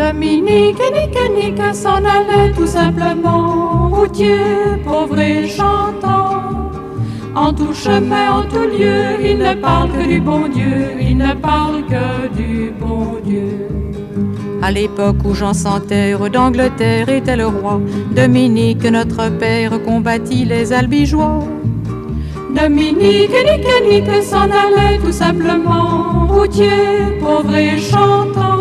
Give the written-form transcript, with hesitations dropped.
Dominique et Nique s'en allait tout simplement, routier, pauvre et chantant. En tout chemin, en tout lieu, il ne parle que du bon Dieu, il ne parle que du bon Dieu. À l'époque où Jean sans terre d'Angleterre était le roi, Dominique, notre père, combattit les albigeois. Dominique et Nique s'en allait tout simplement, routier, pauvre et chantant.